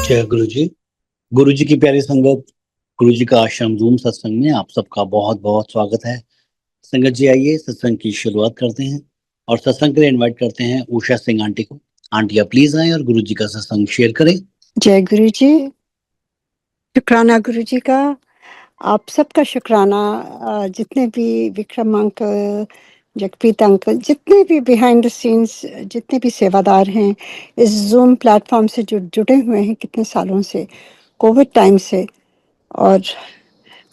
जय गुरु जी। गुरु जी की प्यारी संगत, गुरु जी का आश्रम रूम सत्संग में आप सबका बहुत बहुत स्वागत है। संगत जी आइए सत्संग की शुरुआत करते हैं और सत्संग के लिए इनवाइट करते हैं उषा सिंह आंटी को। आंटी आप प्लीज आए और गुरु जी का सत्संग शेयर करें। जय गुरु जी। शुक्राना गुरु जी का, आप सबका शुक्राना। जितने भी विक्रम अंकल, जगप्रीत अंकल, जितने भी बिहाइंड द सीन्स, जितने भी सेवादार हैं इस जूम प्लेटफॉर्म से जुड़े हुए हैं कितने सालों से, कोविड टाइम से, और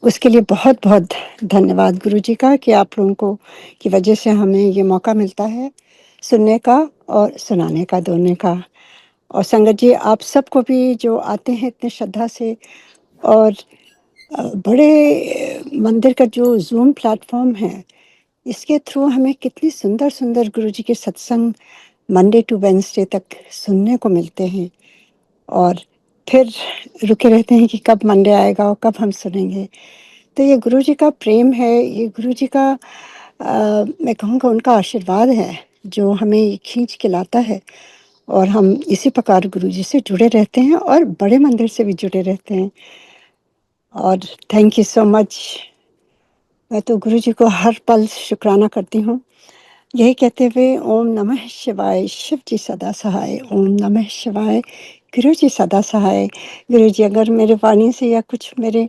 उसके लिए बहुत बहुत धन्यवाद गुरु जी का कि आप लोगों को की वजह से हमें ये मौका मिलता है सुनने का और सुनाने का, दोनों का। और संगत जी आप सबको भी जो आते हैं इतने श्रद्धा से, और बड़े मंदिर का जो जूम प्लेटफॉर्म है इसके थ्रू हमें कितनी सुंदर सुंदर गुरु जी के सत्संग मंडे टू वेडनेसडे तक सुनने को मिलते हैं, और फिर रुके रहते हैं कि कब मंडे आएगा और कब हम सुनेंगे। तो ये गुरु जी का प्रेम है, ये गुरु जी का मैं कहूँगा उनका आशीर्वाद है जो हमें खींच के लाता है, और हम इसी प्रकार गुरु जी से जुड़े रहते हैं और बड़े मंदिर से भी जुड़े रहते हैं। और थैंक यू सो मच। मैं तो गुरु जी को हर पल शुक्राना करती हूँ, यही कहते हुए ओम नमः शिवाय, शिव जी सदा सहाय। ओम नमः शिवाय, गुरु जी सदा सहाय। गुरु जी अगर मेरे वाणी से या कुछ मेरे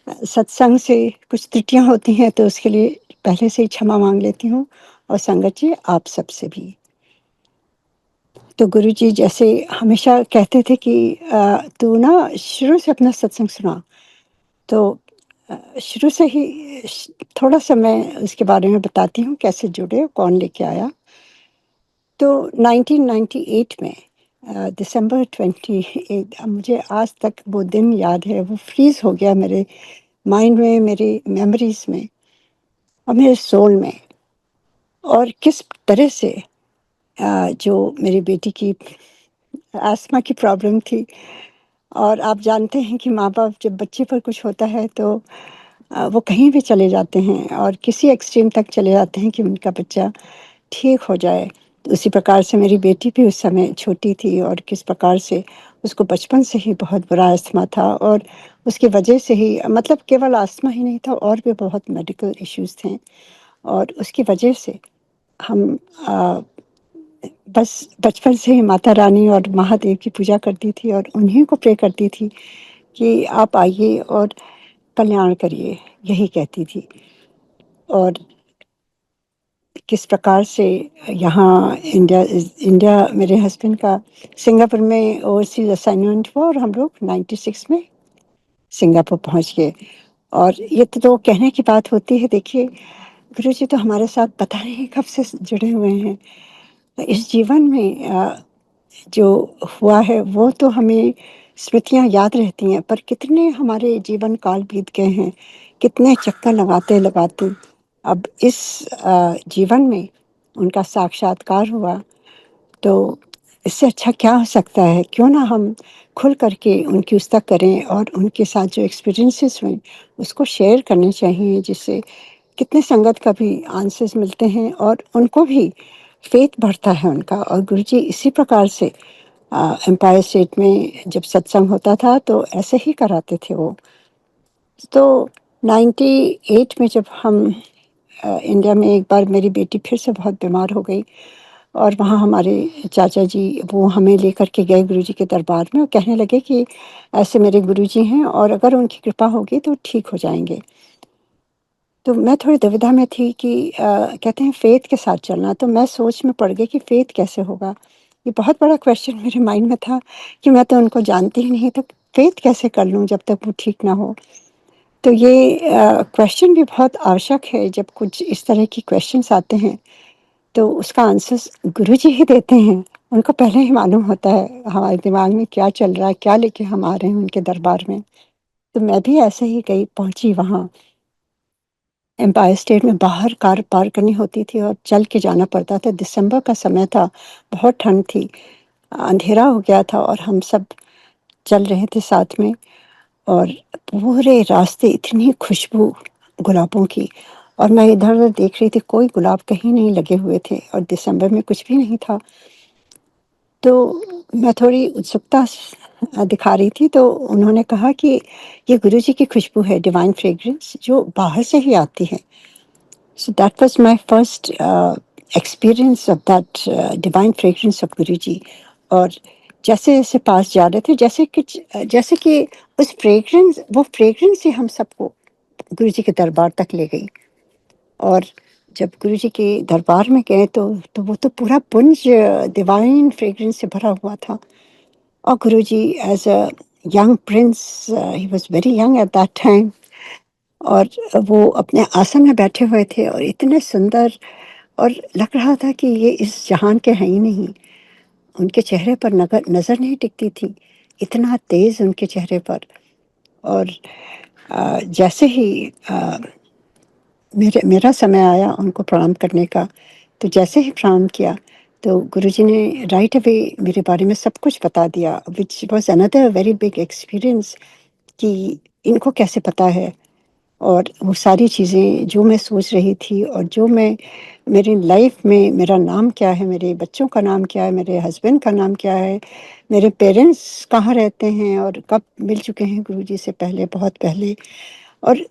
सत्संग से कुछ त्रुटियाँ होती हैं तो उसके लिए पहले से ही क्षमा मांग लेती हूँ, और संगत जी आप सबसे भी। तो गुरु जी जैसे हमेशा कहते थे कि तू ना शुरू से अपना सत्संग सुना, तो शुरू से ही थोड़ा सा मैं उसके बारे में बताती हूँ, कैसे जुड़े, कौन लेके आया। तो 1998 में दिसंबर 28, मुझे आज तक वो दिन याद है, वो फ्रीज हो गया मेरे माइंड में, मेरी मेमोरीज में और मेरे सोल में। और किस तरह से जो मेरी बेटी की आस्मा की प्रॉब्लम थी, और आप जानते हैं कि माँ बाप जब बच्चे पर कुछ होता है तो वो कहीं भी चले जाते हैं और किसी एक्सट्रीम तक चले जाते हैं कि उनका बच्चा ठीक हो जाए। तो उसी प्रकार से मेरी बेटी भी उस समय छोटी थी, और किस प्रकार से उसको बचपन से ही बहुत बुरा अस्थमा था, और उसकी वजह से ही, मतलब केवल अस्थमा ही नहीं था, और भी बहुत मेडिकल इश्यूज थे। और उसकी वजह से हम बस बचपन से ही माता रानी और महादेव की पूजा करती थी और उन्हीं को प्रे करती थी कि आप आइए और कल्याण करिए, यही कहती थी। और किस प्रकार से यहाँ इंडिया मेरे हस्बैंड का सिंगापुर में ओवरसीज असाइनमेंट हुआ, और हम लोग 96 में सिंगापुर पहुँच गए। और ये तो कहने की बात होती है, देखिए गुरु जी तो हमारे साथ पता नहीं कब से जुड़े हुए हैं। इस जीवन में जो हुआ है वो तो हमें स्मृतियाँ याद रहती हैं, पर कितने हमारे जीवन काल बीत गए हैं, कितने चक्कर लगाते लगाते अब इस जीवन में उनका साक्षात्कार हुआ। तो इससे अच्छा क्या हो सकता है, क्यों ना हम खुल करके उनकी उस्ता करें और उनके साथ जो एक्सपीरियंसेस हुए उसको शेयर करने चाहिए, जिससे कितने संगत का भी आंसर्स मिलते हैं और उनको भी फेथ बढ़ता है उनका। और गुरुजी इसी प्रकार से एम्पायर स्टेट में जब सत्संग होता था तो ऐसे ही कराते थे वो। तो 98 में जब हम इंडिया में, एक बार मेरी बेटी फिर से बहुत बीमार हो गई, और वहाँ हमारे चाचा जी वो हमें लेकर के गए गुरुजी के दरबार में, और कहने लगे कि ऐसे मेरे गुरुजी हैं और अगर उनकी कृपा होगी तो ठीक हो जाएंगे। तो मैं थोड़ी दुविधा में थी कि कहते हैं फेथ के साथ चलना, तो मैं सोच में पड़ गई कि फेथ कैसे होगा। ये बहुत बड़ा क्वेश्चन मेरे माइंड में था कि मैं तो उनको जानती ही नहीं, तो फेथ कैसे कर लूँ जब तक वो ठीक ना हो। तो ये क्वेश्चन भी बहुत आवश्यक है, जब कुछ इस तरह की क्वेश्चंस आते हैं तो उसका आंसर्स गुरु जी ही देते हैं। उनको पहले ही मालूम होता है हमारे दिमाग में क्या चल रहा है, क्या लेके हम आ रहे हैं उनके दरबार में। तो मैं भी ऐसे ही गई, पहुंची वहाँ एम्पायर स्टेट में। बाहर कार पार करनी होती थी और चल के जाना पड़ता था। दिसंबर का समय था, बहुत ठंड थी, अंधेरा हो गया था, और हम सब चल रहे थे साथ में, और पूरे रास्ते इतनी खुशबू गुलाबों की, और मैं इधर उधर देख रही थी, कोई गुलाब कहीं नहीं लगे हुए थे, और दिसंबर में कुछ भी नहीं था। तो मैं थोड़ी उत्सुकता दिखा रही थी, तो उन्होंने कहा कि ये गुरुजी की खुशबू है, डिवाइन फ्रेग्रेंस, जो बाहर से ही आती है। So that was my first experience of that divine fragrance of Guruji. और जैसे-जैसे पास जा रहे थे, जैसे कि वो फ्रेग्रेंस ही हम सबको गुरुजी के दरबार तक ले गई। और जब गुरुजी के दरबार में गए तो वो तो पूरा पुंज डिवाइन फ्रेग्रेंस से भरा हुआ था। और Guruji as a young prince, he was very young at that time, और वो अपने आसन में बैठे हुए थे और इतने सुंदर, और लग रहा था कि ये इस जहान के हैं ही नहीं। उनके चेहरे पर नज़र नहीं टिकती थी, इतना तेज़ उनके चेहरे पर। और जैसे ही मेरा समय आया उनको प्रणाम करने का, तो जैसे ही प्रणाम किया, तो गुरुजी ने राइट अवे मेरे बारे में सब कुछ बता दिया, which was another very big experience, कि इनको कैसे पता है। और वो सारी चीज़ें जो मैं सोच रही थी, और जो मैं मेरी लाइफ में, मेरा नाम क्या है, मेरे बच्चों का नाम क्या है, मेरे हस्बैंड का नाम क्या है, मेरे पेरेंट्स कहाँ रहते हैं और कब मिल चुके हैं गुरुजी से पहले, बहुत पहले, और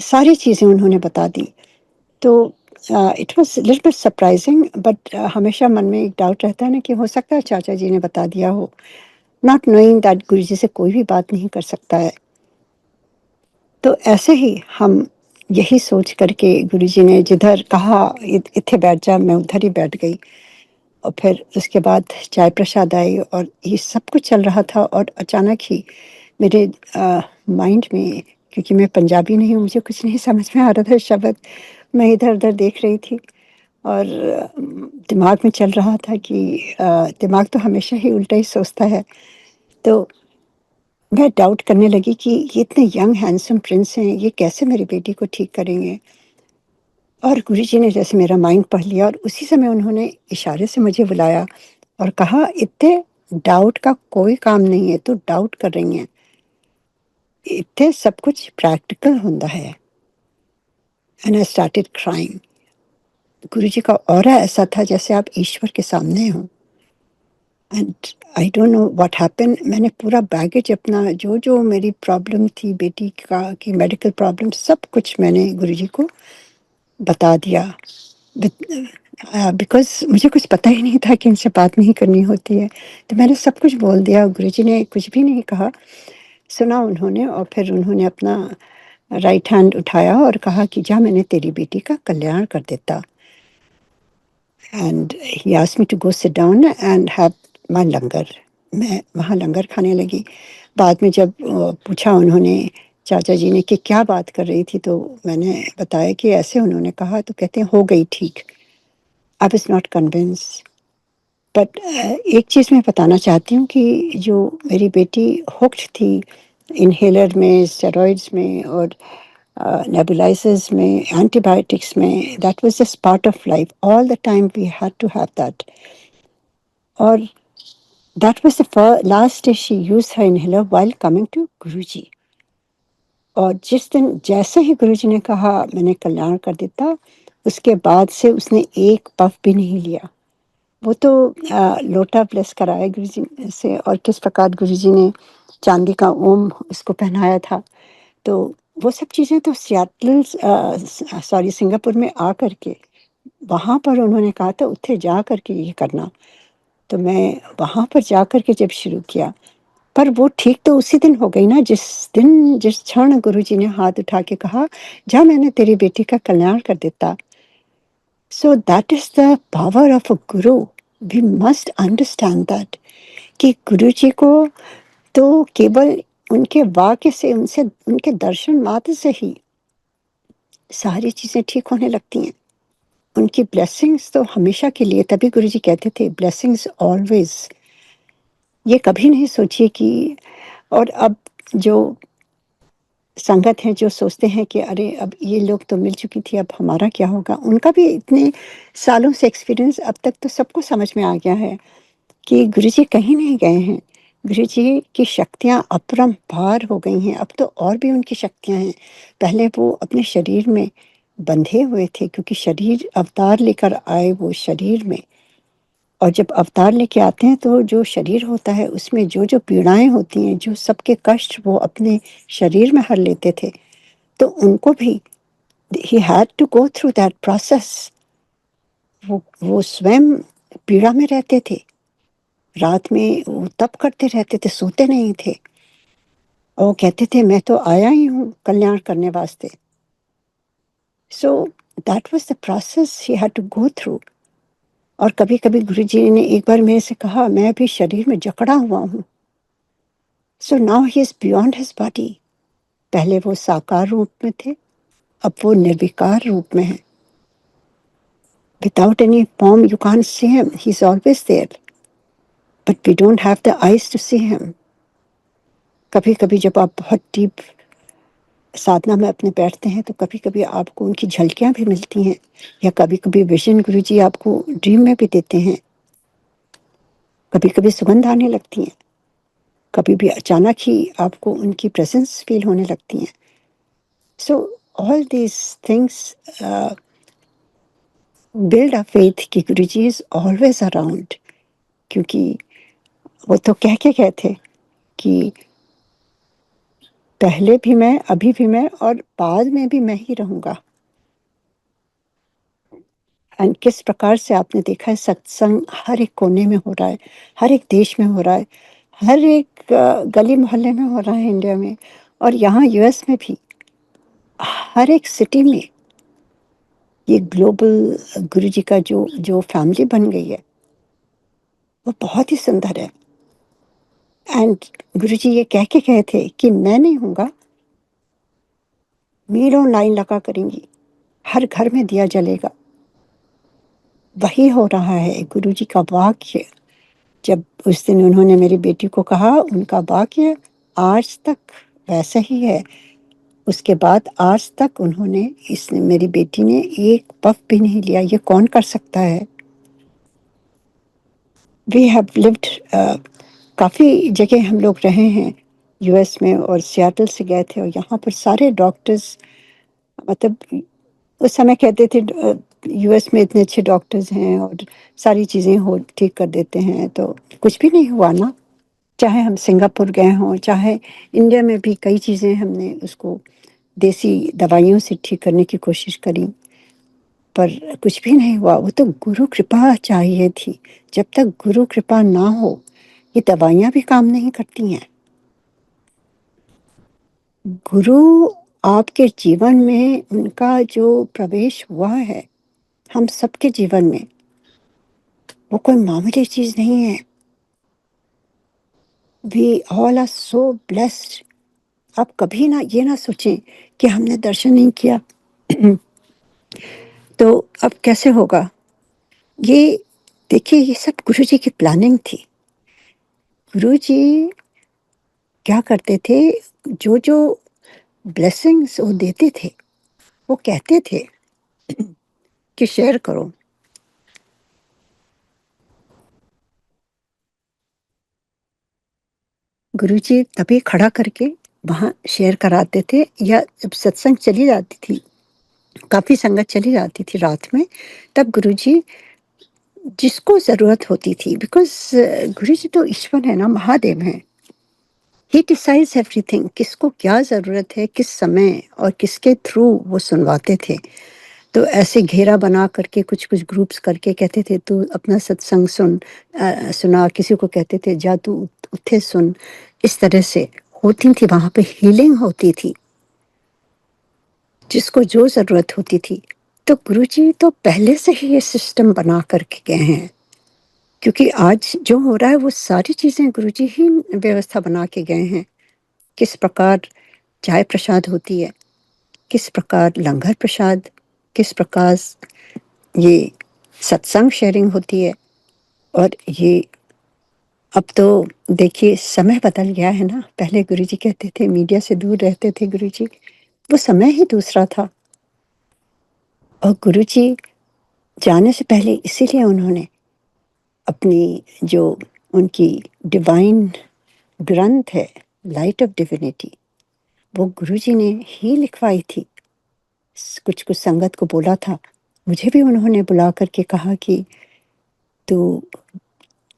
सारी चीज़ें उन्होंने बता दी। तो it was little bit surprising, but हमेशा मन में एक डाउट रहता है ना, कि हो सकता है चाचा जी ने बता दिया हो, नॉट नोइंग दैट गुरुजी से कोई भी बात नहीं कर सकता है। तो ऐसे ही हम यही सोच करके, गुरुजी ने जिधर कहा इत्थे बैठ जा, मैं उधर ही बैठ गई। और फिर उसके बाद चाय प्रसाद आई और ये सब कुछ चल रहा था, और अचानक ही मेरे माइंड में, क्योंकि मैं पंजाबी नहीं हूँ, मुझे कुछ नहीं समझ में आ रहा था शब्द, मैं इधर-उधर देख रही थी। और दिमाग में चल रहा था कि दिमाग तो हमेशा ही उल्टा ही सोचता है। तो मैं डाउट करने लगी कि ये इतने यंग हैंडसम प्रिंस हैं, ये कैसे मेरी बेटी को ठीक करेंगे? और गुरुजी ने जैसे मेरा माइंड पढ़ लिया, और उसी समय उन्होंने इशारे से मुझे बुलाया और कहा, "इत्थे डाउट का कोई काम नहीं है, तू डाउट कर रही है। इत्थे सब कुछ प्रैक्टिकल होंदा है।" And I started crying. Guruji का ऑरा ऐसा था जैसे आप ईश्वर के सामने हो। And I don't know what happened, मैंने पूरा बैगेज अपना, जो मेरी प्रॉब्लम थी बेटी का, कि मेडिकल प्रॉब्लम, सब कुछ मैंने गुरुजी को बता दिया। बिकॉज़ मुझे कुछ पता ही नहीं था कि इनसे बात नहीं करनी होती है। तो मैंने सब कुछ बोल दिया, गुरुजी ने कुछ भी नहीं कहा, सुना उन्होंने, और फिर उन्होंने अपना राइट हैंड उठाया और कहा कि जा, मैंने तेरी बेटी का कल्याण कर देता। And he asked me to go sit down and have my langar. मैं वहाँ लंगर खाने लगी। बाद में जब पूछा उन्होंने, चाचा जी ने, कि क्या बात कर रही थी, तो मैंने बताया कि ऐसे उन्होंने कहा, तो कहते हैं, हो गई ठीक। I was not convinced, but एक चीज़ मैं बताना चाहती हूँ, कि जो मेरी बेटी हुक्ड थी इन्हेलर में, स्टेरॉइड्स में, और नेबुलाइज़र्स में, एंटीबायोटिक्स में, that was just part of life, all the time we had to have that. और that was the last day she used her inhaler while coming to Guruji. और जिस दिन जैसे ही गुरुजी ने कहा मैंने कल्याण कर देता, उसके बाद से उसने एक पफ भी नहीं लिया। वो तो लोटा ब्लेस कराया गुरुजी से, और किस प्रकार गुरुजी ने चांदी का ओम उसको पहनाया था। तो वो सब चीज़ें तो सॉरी, सिंगापुर में आ करके, वहाँ पर उन्होंने कहा था उत्थे जा करके ये करना। तो मैं वहाँ पर जा करके जब शुरू किया, पर वो ठीक तो उसी दिन हो गई ना, जिस क्षण गुरुजी ने हाथ उठा के कहा, जा, मैंने तेरी बेटी का कल्याण कर देता। So that is the power of a guru. We must understand that, कि गुरुजी को तो केवल उनके वाक्य से, उनसे, उनके दर्शन मात्र से ही सारी चीज़ें ठीक होने लगती हैं। उनकी ब्लेसिंग्स तो हमेशा के लिए, तभी गुरुजी कहते थे, ब्लेसिंग्स ऑलवेज़। ये कभी नहीं सोचिए कि, और अब जो संगत हैं जो सोचते हैं कि अरे अब ये लोग तो मिल चुकी थी, अब हमारा क्या होगा? उनका भी इतने सालों से एक्सपीरियंस, अब तक तो सबको समझ में आ गया है कि गुरुजी कहीं नहीं गए हैं। गुरुजी की शक्तियाँ अपरंपार हो गई हैं, अब तो और भी उनकी शक्तियाँ हैं। पहले वो अपने शरीर में बंधे हुए थे, क्योंकि शरीर अवतार लेकर आए वो शरीर में, और जब अवतार लेके आते हैं तो जो शरीर होता है उसमें जो जो पीड़ाएं होती हैं, जो सबके कष्ट वो अपने शरीर में हर लेते थे, तो उनको भी he had to go through that process. वो स्वयं पीड़ा में रहते थे, रात में वो तप करते रहते थे, सोते नहीं थे, और वो कहते थे मैं तो आया ही हूँ कल्याण करने वास्ते. So that was the process he had to go through. और कभी कभी गुरु जी ने एक बार मेरे से कहा मैं अभी शरीर में जकड़ा हुआ हूँ. So now he is beyond his body. पहले वो साकार रूप में थे, अब वो निर्विकार रूप में है. Without any form you can't see him, he's always there, but we don't have the eyes to see him. कभी कभी जब आप बहुत डीप साधना में अपने बैठते हैं तो कभी कभी आपको उनकी झलकियां भी मिलती हैं, या कभी कभी विजन गुरु जी आपको ड्रीम में भी देते हैं. कभी कभी सुगंध आने लगती है, कभी भी अचानक ही आपको उनकी प्रेजेंस फील होने लगती है. So all these things build a faith कि Guru ji is always around. क्योंकि वो तो कह के गए थे कि पहले भी मैं, अभी भी मैं, और बाद में भी मैं ही रहूंगा. एंड किस प्रकार से आपने देखा है सत्संग हर एक कोने में हो रहा है, हर एक देश में हो रहा है, हर एक गली मोहल्ले में हो रहा है इंडिया में, और यहाँ यूएस में भी हर एक सिटी में. ये ग्लोबल गुरु जी का जो जो फैमिली बन गई है वो बहुत ही सुंदर है. एंड गुरु जी ये कह के गए थे कि मैं नहीं हूँगा, मीलों लाइन लगा करेंगी, हर घर में दिया जलेगा. वही हो रहा है. गुरु जी का वाक्य, जब उस दिन उन्होंने मेरी बेटी को कहा, उनका वाक्य आज तक वैसा ही है. उसके बाद आज तक उन्होंने, इसने, मेरी बेटी ने एक पफ भी नहीं लिया. ये कौन कर सकता है? वी हैव लिव्ड, काफ़ी जगह हम लोग रहे हैं यूएस में, और सियाटल से गए थे, और यहाँ पर सारे डॉक्टर्स, मतलब उस समय कहते थे यूएस में इतने अच्छे डॉक्टर्स हैं और सारी चीज़ें हो ठीक कर देते हैं, तो कुछ भी नहीं हुआ ना. चाहे हम सिंगापुर गए हों, चाहे इंडिया में भी कई चीज़ें हमने उसको देसी दवाइयों से ठीक करने की कोशिश करी, पर कुछ भी नहीं हुआ. वो तो गुरु कृपा चाहिए थी. जब तक गुरु कृपा ना हो ये दवाइयाँ भी काम नहीं करती हैं. गुरु आपके जीवन में उनका जो प्रवेश हुआ है हम सबके जीवन में, वो कोई मामूली चीज नहीं है. We all are so blessed. आप कभी ना ये ना सोचें कि हमने दर्शन नहीं किया तो अब कैसे होगा. ये देखिए, ये सब गुरु जी की प्लानिंग थी. गुरु जी क्या करते थे, जो जो ब्लेसिंग्स वो देते थे वो कहते थे कि शेयर करो. गुरु जी तभी खड़ा करके वहाँ शेयर कराते थे, या जब सत्संग चली जाती थी, काफ़ी संगत चली जाती थी रात में, तब गुरु जी जिसको ज़रूरत होती थी, बिकॉज गुरु जी तो ईश्वर है ना, महादेव हैं. He decides everything. किसको क्या ज़रूरत है, किस समय और किसके थ्रू वो सुनवाते थे. तो ऐसे घेरा बना करके कुछ कुछ ग्रुप्स करके कहते थे तू अपना सत्संग सुना. किसी को कहते थे जा तू उठे सुन. इस तरह से होती थी, वहाँ पे हीलिंग होती थी जिसको जो ज़रूरत होती थी. तो गुरुजी तो पहले से ही ये सिस्टम बना करके गए हैं, क्योंकि आज जो हो रहा है वो सारी चीज़ें गुरुजी ही व्यवस्था बना के गए हैं. किस प्रकार चाय प्रसाद होती है, किस प्रकार लंगर प्रसाद, किस प्रकार ये सत्संग शेयरिंग होती है. और ये अब तो देखिए समय बदल गया है ना. पहले गुरुजी कहते थे मीडिया से दूर रहते थे गुरुजी, वो समय ही दूसरा था. और गुरुजी जाने से पहले इसीलिए उन्होंने अपनी जो उनकी डिवाइन ग्रंथ है, लाइट ऑफ डिविनिटी, वो गुरुजी ने ही लिखवाई थी. कुछ कुछ संगत को बोला था, मुझे भी उन्होंने बुला करके कहा कि तो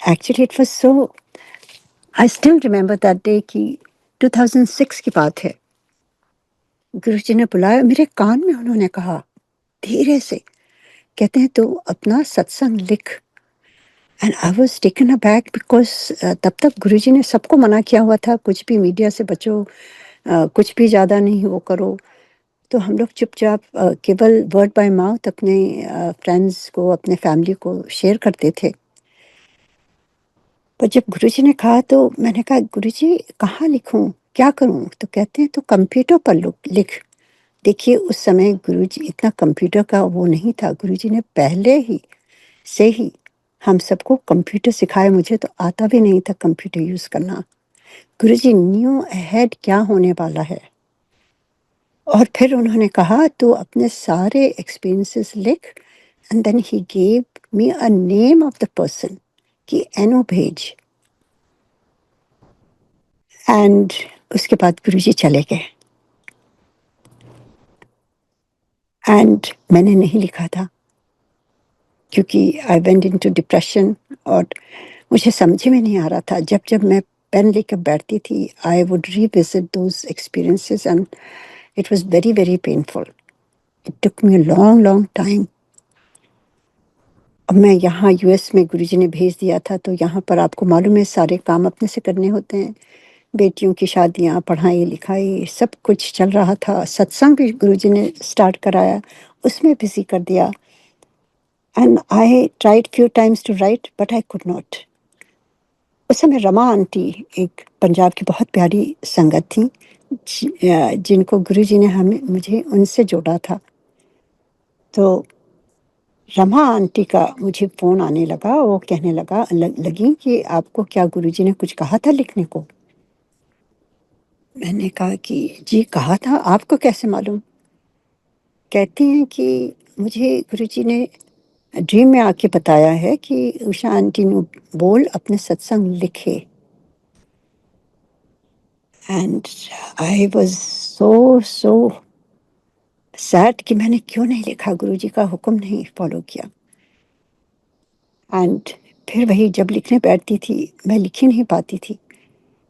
actually it was so, I still remember that day कि 2006 की बात है। गुरुजी ने बुलाया, मेरे कान में उन्होंने कहा धीरे से, कहते हैं तो अपना सत्संग लिख। And I was taken aback because तब तक गुरुजी ने सबको मना किया हुआ था, कुछ भी मीडिया से बचो, कुछ भी ज़्यादा नहीं वो करो। तो हम लोग चुपचाप केवल वर्ड बाय माउथ अपने फ्रेंड्स को, अपने फैमिली को शेयर करते थे। पर जब गुरुजी ने कहा तो मैंने कहा गुरुजी कहाँ लिखूं, क्या करूं? तो कहते हैं तो कंप्यूटर पर लिख। देखिए उस समय गुरुजी इतना कंप्यूटर का वो नहीं था, गुरुजी ने पहले ही से ही हम सबको कंप्यूटर सिखाया। मुझे तो आता भी नहीं था कंप्यूटर यूज़ करना। गुरुजी न्यू अहेड क्या होने वाला है। और फिर उन्होंने कहा तो अपने सारे एक्सपीरियंसेस लिख। And then he gave me a name of the person कि एनो भेज। एंड उसके बाद गुरुजी चले गए एंड मैंने नहीं लिखा था क्योंकि आई वेंट इनटू डिप्रेशन और मुझे समझ में नहीं आ रहा था। जब जब मैं पेन लेकर बैठती थी, I would revisit those experiences and it was very very painful. It took me a long long time. अब मैं यहाँ यूएस में गुरुजी ने भेज दिया था, तो यहाँ पर आपको मालूम है सारे काम अपने से करने होते हैं। बेटियों की शादियाँ, पढ़ाई लिखाई, सब कुछ चल रहा था। सत्संग भी गुरुजी ने स्टार्ट कराया, उसमें बिजी कर दिया। And I tried few times to write but I could not. उस समय रमा आंटी, एक पंजाब की बहुत प्यारी संगत थी, जिनको गुरुजी ने हमें मुझे उनसे जोड़ा था। तो रमा आंटी का मुझे फ़ोन आने लगा, वो कहने लगी कि आपको क्या गुरुजी ने कुछ कहा था लिखने को? मैंने कहा कि जी कहा था, आपको कैसे मालूम? कहती हैं कि मुझे गुरुजी ने ड्रीम में आके बताया है कि उषा आंटी ने बोल अपने सत्संग लिखे। And I was so sad कि मैंने क्यों नहीं लिखा, गुरुजी का हुक्म नहीं फॉलो किया। एंड फिर वही जब लिखने बैठती थी, मैं लिख ही नहीं पाती थी।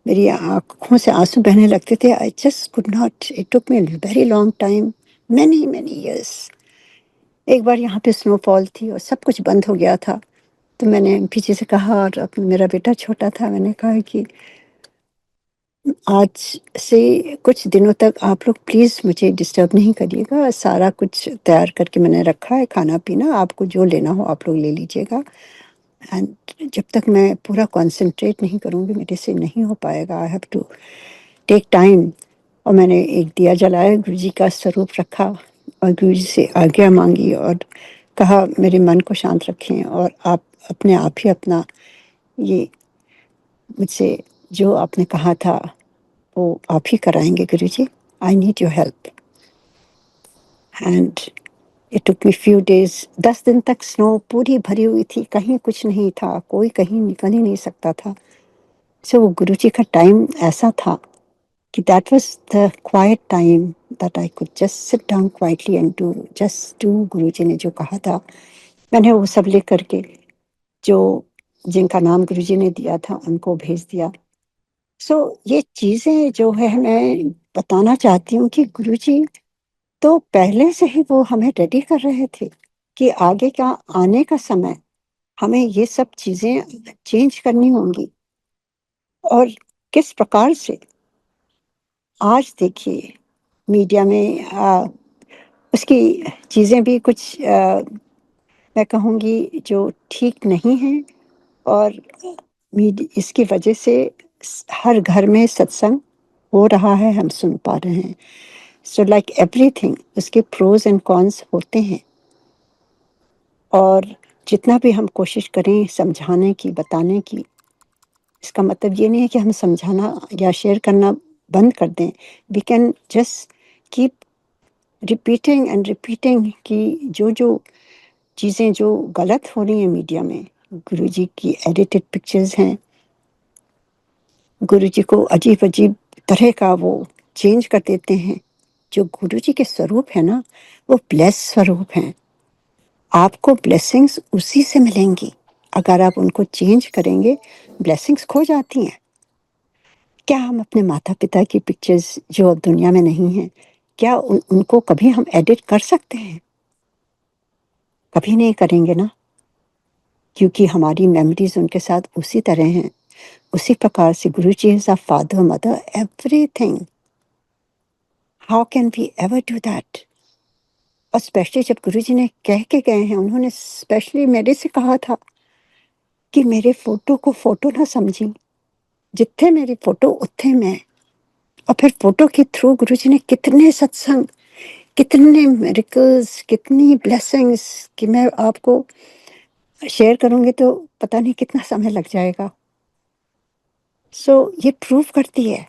मेरी आँखों से आँसू बहने लगते थे। I just could not, it took me very long time, many many years. एक बार यहाँ पे स्नोफॉल थी और सब कुछ बंद हो गया था, तो मैंने पीछे से कहा, और मेरा बेटा छोटा था, मैंने कहा कि आज से कुछ दिनों तक आप लोग प्लीज़ मुझे डिस्टर्ब नहीं करिएगा, सारा कुछ तैयार करके मैंने रखा है, खाना पीना, आपको जो लेना हो आप लोग ले लीजिएगा। एंड जब तक मैं पूरा कॉन्सेंट्रेट नहीं करूँगी मेरे से नहीं हो पाएगा, I have to take time. और मैंने एक दिया जलाया, गुरुजी का स्वरूप रखा और गुरुजी से आज्ञा मांगी और कहा मेरे मन को शांत रखें और आप अपने आप ही अपना ये मुझसे जो आपने कहा था वो आप ही कराएंगे Guruji. I need your help. And it took me few days. 10 दिन तक स्नो पूरी भरी हुई थी, कहीं कुछ नहीं था, कोई कहीं निकल ही नहीं सकता था। सो वो गुरुजी का टाइम ऐसा था कि that was the quiet time that I could just sit down quietly and do just do Guruji ने जो कहा था। मैंने वो सब लिख करके जो जिनका नाम गुरुजी ने दिया था उनको भेज दिया। सो ये चीज़ें जो है मैं बताना चाहती हूँ कि गुरुजी तो पहले से ही वो हमें रेडी कर रहे थे कि आगे का आने का समय हमें ये सब चीज़ें चेंज करनी होंगी। और किस प्रकार से आज देखिए मीडिया में उसकी चीज़ें भी कुछ मैं कहूँगी जो ठीक नहीं है। और इसकी वजह से हर घर में सत्संग हो रहा है, हम सुन पा रहे हैं। सो लाइक एवरीथिंग उसके प्रोज एंड कॉन्स होते हैं। और जितना भी हम कोशिश करें समझाने की, बताने की, इसका मतलब ये नहीं है कि हम समझाना या शेयर करना बंद कर दें। We can just keep repeating and repeating कि जो चीज़ें जो गलत हो रही हैं मीडिया में, गुरुजी की एडिटेड पिक्चर्स हैं, गुरुजी को अजीब-अजीब तरह का वो चेंज कर देते हैं। जो गुरुजी के स्वरूप है ना, वो ब्लेस स्वरूप हैं। आपको ब्लेसिंग्स उसी से मिलेंगी। अगर आप उनको चेंज करेंगे, ब्लेसिंग्स खो जाती हैं। क्या हम अपने माता-पिता की पिक्चर्स जो अब दुनिया में नहीं हैं, क्या उनको कभी हम एडिट कर सकते हैं? कभी नहीं करेंगे ना, क्योंकि हमारी मेमोरीज़ उनके साथ उसी तरह हैं। उसी प्रकार से Guruji is our father, mother, everything. How can we ever do that? और स्पेशली जब गुरुजी ने कह के गए हैं, उन्होंने स्पेशली मेरे से कहा था कि मेरे फ़ोटो को फ़ोटो ना समझी, जित्थे मेरी फ़ोटो उत्थे मैं। और फिर फ़ोटो के थ्रू गुरुजी ने कितने सत्संग, कितने मिरेकल्स, कितनी ब्लेसिंग्स कि मैं आपको शेयर करूँगी तो पता नहीं कितना समय लग जाएगा। ये प्रूव करती है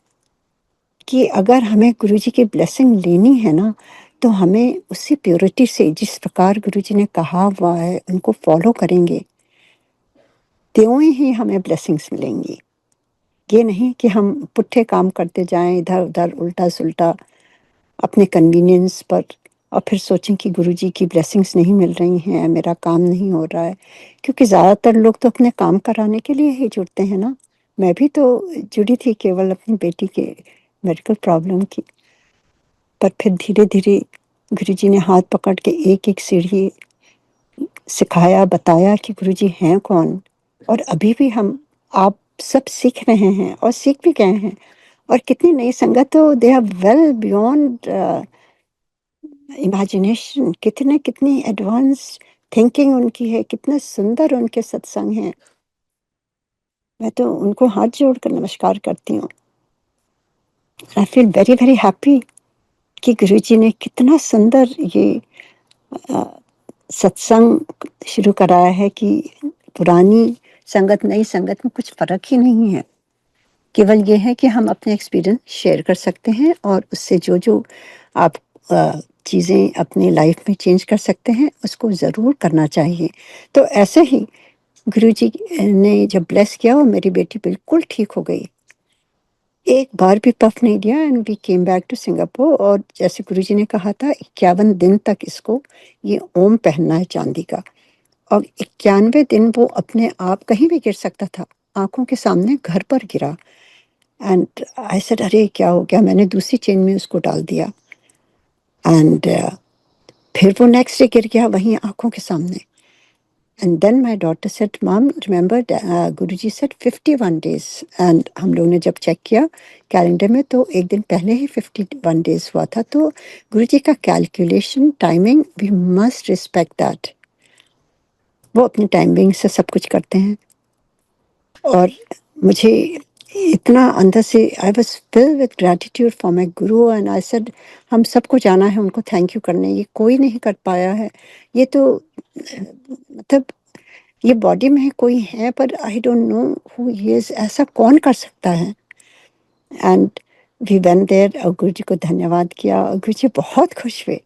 कि अगर हमें गुरुजी की ब्लेसिंग लेनी है ना, तो हमें उसी प्योरिटी से जिस प्रकार गुरुजी ने कहा हुआ है, उनको फ़ॉलो करेंगे, त्यों ही हमें ब्लेसिंग्स मिलेंगी। ये नहीं कि हम पुट्ठे काम करते जाएँ, इधर-उधर, उल्टा-सुल्टा, अपने कन्वीनियंस पर, और फिर सोचें कि गुरुजी की ब्लेसिंग्स नहीं मिल रही हैं, मेरा काम नहीं हो रहा है। क्योंकि ज़्यादातर लोग तो अपने काम कराने के लिए ही जुड़ते हैं ना। मैं भी तो जुड़ी थी केवल अपनी बेटी के मेडिकल प्रॉब्लम की। पर फिर धीरे-धीरे गुरुजी ने हाथ पकड़ के एक-एक सीढ़ी सिखाया, बताया कि गुरुजी हैं कौन। और अभी भी हम आप सब सीख रहे हैं और सीख भी गए हैं। और कितनी नई संगत, तो they are well beyond imagination. कितनी एडवांस थिंकिंग उनकी है, कितना सुंदर उनके सत्संग हैं। मैं तो उनको हाथ जोड़कर नमस्कार करती हूँ। I feel very very happy कि गुरुजी ने कितना सुंदर ये सत्संग शुरू कराया है कि पुरानी संगत, नई संगत में कुछ फ़र्क ही नहीं है। केवल ये है कि हम अपने एक्सपीरियंस शेयर कर सकते हैं और उससे जो आप चीज़ें अपनी लाइफ में चेंज कर सकते हैं, उसको ज़रूर करना चाहिए। तो ऐसे ही गुरुजी ने जब ब्लेस किया और मेरी बेटी बिल्कुल ठीक हो गई। एक बार भी पफ नहीं दिया and we came back to Singapore. और जैसे गुरुजी ने कहा था 51 दिन तक इसको ये ओम पहनना है चांदी का। और 91वें दिन वो अपने आप कहीं भी गिर सकता था, आँखों के सामने घर पर गिरा। एंड आई सेड अरे क्या हो गया? मैंने दूसरी चेन में उसको डाल दिया। एंड फिर वो नेक्स्ट डे गिर गया वहीं आँखों के सामने। And then my daughter said mom remember Guruji said 51 days. And हम लोगों ने जब चेक किया कैलेंडर में तो एक दिन पहले ही 51 डेज़ हुआ था। तो गुरुजी का calculation, timing, we must respect that. वो अपनी टाइमिंग से सब कुछ करते हैं। और मुझे इतना अंदर से I was filled with gratitude for my Guru. And I said हम सबको जाना है उनको थैंक यू करने, ये कोई नहीं कर पाया है। ये तो मतलब ये बॉडी में कोई है पर I don't know who he is, ऐसा कौन कर सकता है। एंड वी वेंट देयर और गुरु जी को धन्यवाद किया और गुरु जी बहुत खुश हुए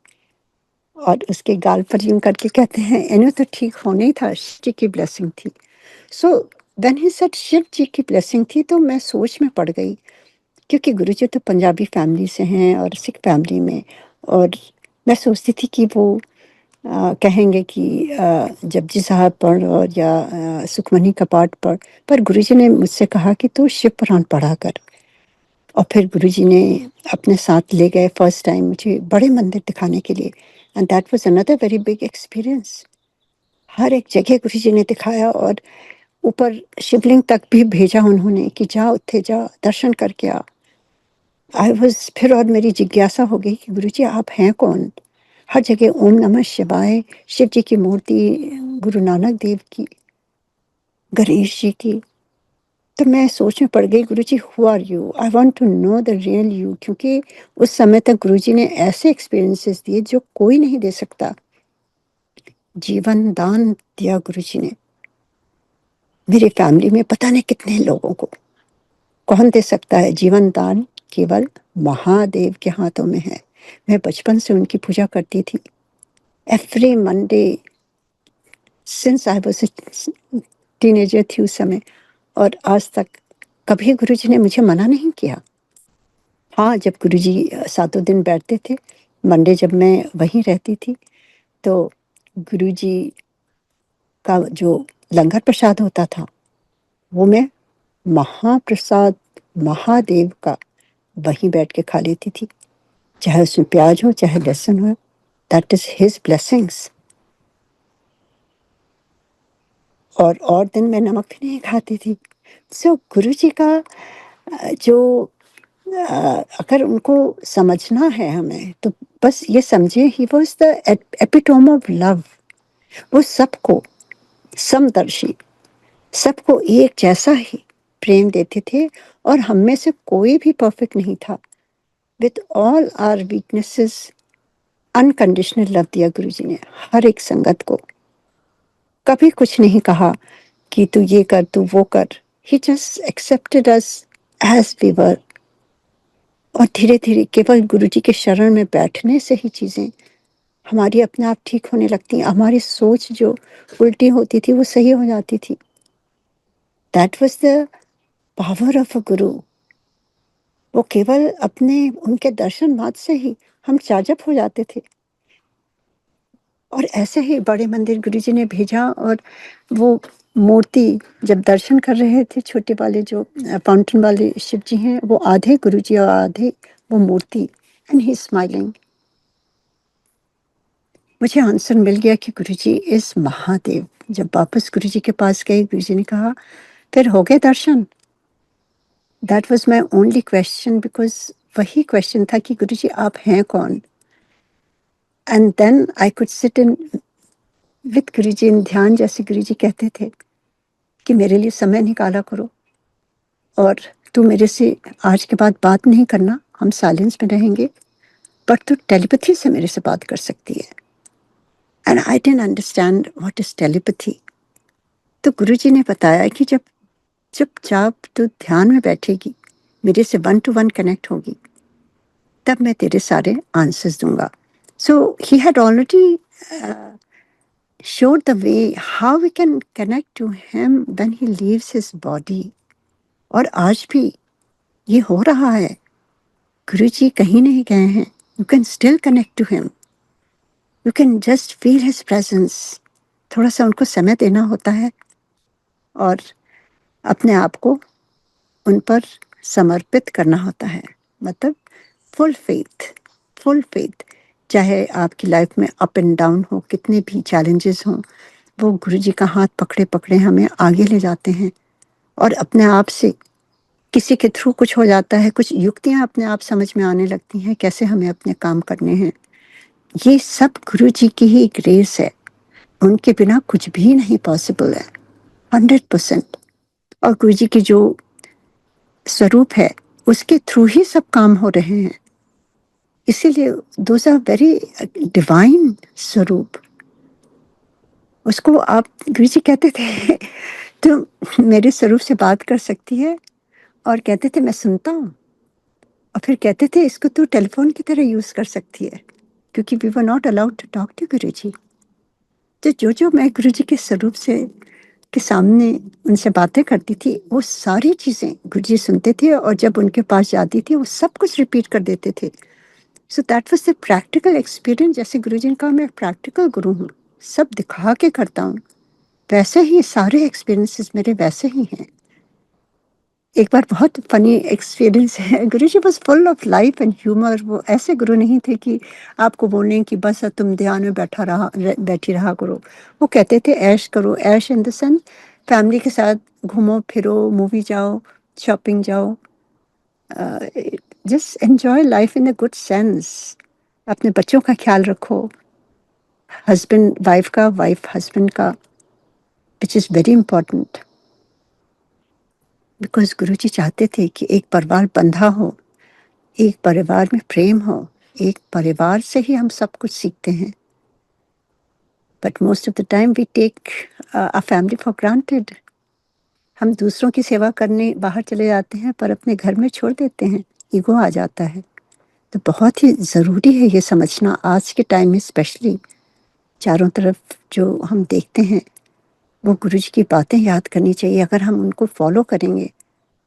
और उसके गाल पर यूं करके कहते हैं इन्हें तो ठीक होना ही था, शिव जी की ब्लेसिंग थी। So when he said Shiv ji की ब्लेसिंग थी तो मैं सोच में पड़ गई, क्योंकि गुरुजी तो पंजाबी फैमिली से हैं और सिख फैमिली में। और मैं सोचती थी कि वो कहेंगे कि जपजी साहब पढ़ और या सुखमनी का पाठ पढ़। पर गुरुजी ने मुझसे कहा कि तू शिव पुराण पढ़ा कर। और फिर गुरुजी ने अपने साथ ले गए फर्स्ट टाइम मुझे बड़े मंदिर दिखाने के लिए। And that was another very big experience. हर एक जगह गुरुजी ने दिखाया और ऊपर शिवलिंग तक भी भेजा उन्होंने कि जा उत्थे जा दर्शन करके आ। आई वाज फिर और मेरी जिज्ञासा हो गई कि गुरुजी आप हैं कौन? हर जगह ओम नमः शिवाय, शिव जी की मूर्ति, गुरु नानक देव की, गणेश जी की। तो मैं सोच में पड़ गई Guruji who are you? I want to know the real you. क्योंकि उस समय तक गुरुजी ने ऐसे एक्सपीरियंसेस दिए जो कोई नहीं दे सकता। जीवन दान दिया गुरुजी ने मेरी फैमिली में पता नहीं कितने लोगों को। कौन दे सकता है जीवन दान? केवल महादेव के हाथों में है। मैं बचपन से उनकी पूजा करती थी every Monday since I was teenager थी उस समय। और आज तक कभी गुरुजी ने मुझे मना नहीं किया। हाँ, जब गुरुजी सातों दिन बैठते थे, मंडे जब मैं वहीं रहती थी, तो गुरुजी का जो लंगर प्रसाद होता था, वो मैं महाप्रसाद महादेव का वहीं बैठ के खा लेती थी, चाहे उसमें प्याज हो चाहे लहसुन हो, दैट इज हिज ब्लेसिंग्स। और दिन मैं नमक भी नहीं खाती थी। सो गुरु जी का जो अगर उनको समझना है हमें तो बस ये समझिए, he was the epitome of love. वो सबको समदर्शी, सबको एक जैसा ही प्रेम देते थे, और हम में से कोई भी परफेक्ट नहीं था। With all our weaknesses unconditional love दिया गुरु जी ने हर एक संगत को। कभी कुछ नहीं कहा कि तू ये कर तू वो कर। He just accepted us as we were. और धीरे धीरे केवल गुरु जी के शरण में बैठने से ही चीजें हमारी अपने आप ठीक होने लगती। हमारी सोच जो उल्टी होती थी वो सही हो जाती थी। That was the power of a गुरु। वो केवल अपने उनके दर्शन मात्र से ही हम चार्जअप हो जाते थे। और ऐसे ही बड़े मंदिर गुरु जी ने भेजा, और वो मूर्ति जब दर्शन कर रहे थे, छोटे वाले जो फाउंटेन वाले शिव जी हैं, वो आधे गुरु जी और आधे वो मूर्ति, एंड ही स्माइलिंग। मुझे आंसर मिल गया कि गुरु जी इस महादेव। जब वापस गुरु जी के पास गए, गुरु जी ने कहा फिर हो गए दर्शन। That was my only question, because वही क्वेश्चन था कि गुरु जी आप हैं कौन। And then I could sit in with Guru ji इन ध्यान, जैसे गुरु जी कहते थे कि मेरे लिए समय निकाला करो, और तू मेरे से आज के बाद बात नहीं करना, हम साइलेंस में रहेंगे, बट तू टेलीपैथी से मेरे से बात कर सकती है। And I didn't understand what is telepathy. तो गुरु जी ने बताया कि जब चुपचाप तू ध्यान में बैठेगी, मेरे से 1 to 1 कनेक्ट होगी, तब मैं तेरे सारे आंसर्स दूंगा। So he had already showed the way how we can connect to him when he leaves his body. और आज भी ये हो रहा है। गुरु जी कहीं नहीं गए हैं। You can still connect to him. You can just feel his presence. थोड़ा सा उनको समय देना होता है और अपने आप को उन पर समर्पित करना होता है। मतलब फुल फेथ, फुल फेथ। चाहे आपकी लाइफ में अप एंड डाउन हो, कितने भी चैलेंजेस हों, वो गुरु जी का हाथ पकड़े पकड़े हमें आगे ले जाते हैं। और अपने आप से किसी के थ्रू कुछ हो जाता है, कुछ युक्तियां अपने आप समझ में आने लगती हैं, कैसे हमें अपने काम करने हैं। ये सब गुरु जी की ही ग्रेस है। उनके बिना कुछ भी नहीं पॉसिबल है, 100%। और गुरु जी की जो स्वरूप है, उसके थ्रू ही सब काम हो रहे हैं। इसीलिए दोज आर वेरी डिवाइन स्वरूप। उसको आप, गुरु जी कहते थे तो मेरे स्वरूप से बात कर सकती है, और कहते थे मैं सुनता हूँ, और फिर कहते थे इसको तू टेलीफोन की तरह यूज कर सकती है, क्योंकि we were not allowed to talk to Guru ji. तो जो जो मैं गुरु जी के स्वरूप से के सामने उनसे बातें करती थी, वो सारी चीजें गुरु जी सुनते थे, और जब उनके पास जाती थी वो सब कुछ रिपीट कर देते थे। So that was the practical experience. जैसे गुरु जी ने कहा मैं प्रैक्टिकल गुरु हूँ, सब दिखा के करता हूँ, वैसे ही सारे एक्सपीरियंसेस मेरे वैसे ही हैं। एक बार बहुत फनी एक्सपीरियंस है। Guru ji was full of life and humour. वो ऐसे गुरु नहीं थे कि आपको बोलें कि बस तुम ध्यान में बैठी रहा करो। वो कहते थे ऐश करो, ऐश इन द सेंस फैमिली के साथ घूमो फिरो, मूवी जाओ, शॉपिंग जाओ, just enjoy life in a good sense. अपने बच्चों का ख्याल रखो, हस्बैंड वाइफ का, वाइफ हस्बैंड का, which is very important. Because गुरु जी चाहते थे कि एक परिवार बंधा हो, एक परिवार में प्रेम हो। एक परिवार से ही हम सब कुछ सीखते हैं। But most of the time we take a family for granted. हम दूसरों की सेवा करने बाहर चले जाते हैं, पर अपने घर में छोड़ देते हैं, ईगो आ जाता है। तो बहुत ही ज़रूरी है ये समझना आज के टाइम में, स्पेशली चारों तरफ जो हम देखते हैं, वो गुरु जी की बातें याद करनी चाहिए। अगर हम उनको फॉलो करेंगे,